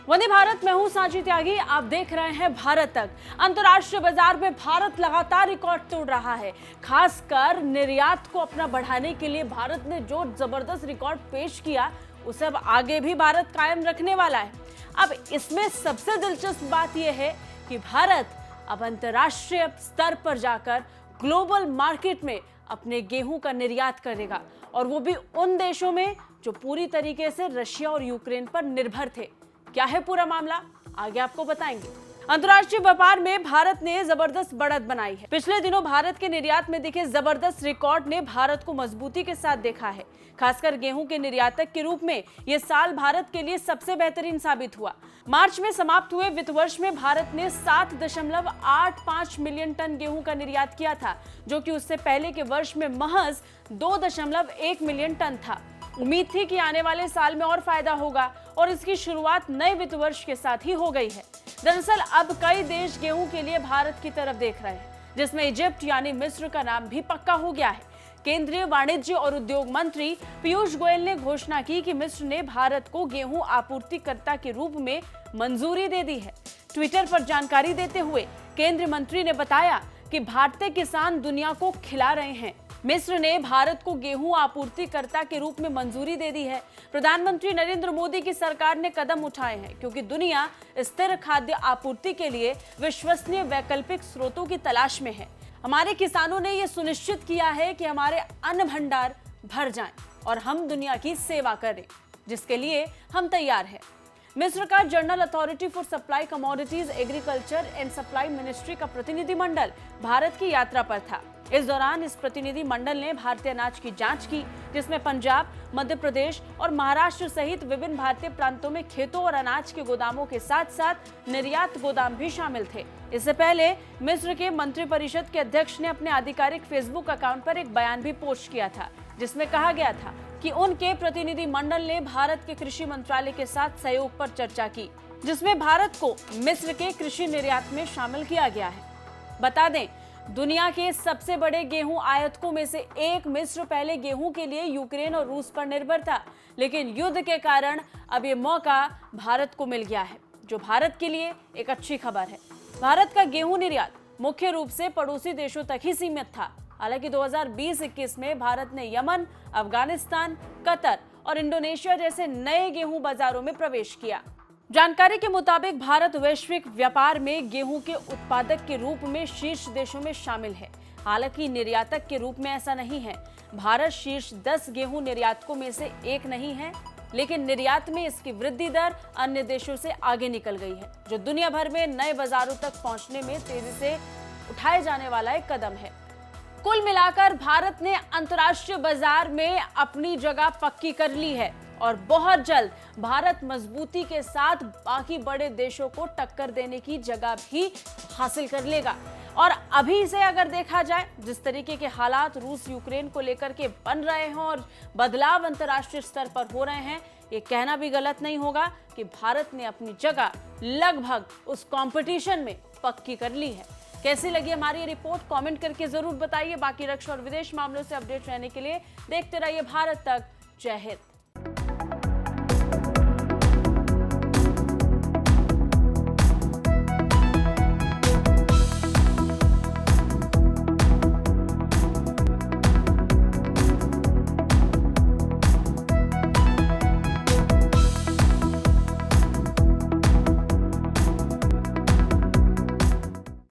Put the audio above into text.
वंदे भारत, मैं हूं सांची त्यागी। आप देख रहे हैं भारत तक। अंतर्राष्ट्रीय बाजार में भारत लगातार रिकॉर्ड तोड़ रहा है। खासकर निर्यात को अपना बढ़ाने के लिए भारत ने जो जबरदस्त रिकॉर्ड पेश किया, उसे अब आगे भी भारत कायम रखने वाला है। अब इसमें सबसे दिलचस्प बात यह है कि भारत अब अंतर्राष्ट्रीय स्तर पर जाकर ग्लोबल मार्केट में अपने गेहूं का निर्यात करेगा, और वो भी उन देशों में जो पूरी तरीके से रशिया और यूक्रेन पर निर्भर थे। क्या है पूरा मामला, आगे आपको बताएंगे। अंतर्राष्ट्रीय व्यापार में भारत ने जबरदस्त बढ़त बनाई है। पिछले दिनों भारत के निर्यात में दिखे जबरदस्त रिकॉर्ड ने भारत को मजबूती के साथ देखा है। खासकर गेहूं के निर्यातक के रूप में यह साल भारत के लिए सबसे बेहतरीन साबित हुआ। मार्च में समाप्त हुए वित्त वर्ष में भारत ने 7.85 मिलियन टन गेहूं का निर्यात किया था, जो कि उससे पहले के वर्ष में महज 2.1 मिलियन टन था। उम्मीद थी कि आने वाले साल में और फायदा होगा, और इसकी शुरुआत नए वित्त वर्ष के साथ ही हो गई है। दरअसल अब कई देश गेहूं के लिए भारत की तरफ देख रहे हैं, जिसमें इजिप्ट यानी मिस्र का नाम भी पक्का हो गया है। केंद्रीय वाणिज्य और उद्योग मंत्री पीयूष गोयल ने घोषणा की कि मिस्र ने भारत को गेहूं आपूर्तिकर्ता के रूप में मंजूरी दे दी है। ट्विटर पर जानकारी देते हुए केंद्रीय मंत्री ने बताया कि भारतीय किसान दुनिया को खिला रहे हैं। मिस्र ने भारत को गेहूं आपूर्तिकर्ता के रूप में मंजूरी दे दी है। प्रधानमंत्री नरेंद्र मोदी की सरकार ने कदम उठाए हैं, क्योंकि दुनिया स्थिर खाद्य आपूर्ति के लिए विश्वसनीय वैकल्पिक स्रोतों की तलाश में है। हमारे किसानों ने यह सुनिश्चित किया है कि हमारे अन्न भंडार भर जाएं और हम दुनिया की सेवा करें, जिसके लिए हम तैयार हैं। मिस्र का general authority for supply commodities, agriculture and supply ministry का प्रतिनिधिमंडल भारत की यात्रा पर था। इस दौरान इस प्रतिनिधि मंडल ने भारतीय अनाज की जांच की, जिसमें पंजाब, मध्य प्रदेश और महाराष्ट्र सहित विभिन्न भारतीय प्रांतों में खेतों और अनाज के गोदामों के साथ साथ निर्यात गोदाम भी शामिल थे। इससे पहले मिस्र के मंत्रिपरिषद के अध्यक्ष ने अपने आधिकारिक फेसबुक अकाउंट पर एक बयान भी पोस्ट किया था, जिसमें कहा गया था कि उनके प्रतिनिधि मंडल ने भारत के कृषि मंत्रालय के साथ सहयोग पर चर्चा की, जिसमें भारत को मिस्र के कृषि निर्यात में शामिल किया गया है। बता दें, दुनिया के सबसे बड़े गेहूं आयातकों में से एक मिस्र पहले गेहूं के लिए यूक्रेन और रूस पर निर्भर था, लेकिन युद्ध के कारण अब ये मौका भारत को मिल गया है, जो भारत के लिए एक अच्छी खबर है। भारत का गेहूं निर्यात मुख्य रूप से पड़ोसी देशों तक ही सीमित था। हालांकि 2020-21 में भारत ने यमन, अफगानिस्तान, कतर और इंडोनेशिया जैसे नए गेहूं बाजारों में प्रवेश किया। जानकारी के मुताबिक भारत वैश्विक व्यापार में गेहूं के उत्पादक के रूप में शीर्ष देशों में शामिल है। हालांकि निर्यातक के रूप में ऐसा नहीं है। भारत शीर्ष 10 गेहूं निर्यातकों में से एक नहीं है, लेकिन निर्यात में इसकी वृद्धि दर अन्य देशों से आगे निकल गई है, जो दुनिया भर में नए बाजारों तक पहुंचने में तेजी से उठाए जाने वाला एक कदम है। कुल मिलाकर भारत ने अंतर्राष्ट्रीय बाजार में अपनी जगह पक्की कर ली है, और बहुत जल्द भारत मजबूती के साथ बाकी बड़े देशों को टक्कर देने की जगह भी हासिल कर लेगा। और अभी से अगर देखा जाए, जिस तरीके के हालात रूस यूक्रेन को लेकर के बन रहे हैं और बदलाव अंतर्राष्ट्रीय स्तर पर हो रहे हैं, ये कहना भी गलत नहीं होगा कि भारत ने अपनी जगह लगभग उस कंपटीशन में पक्की कर ली है। कैसी लगी हमारी ये रिपोर्ट, कमेंट करके जरूर बताइए। बाकी रक्षा और विदेश मामलों से अपडेट रहने के लिए देखते रहिए भारत तक। जय हिंद।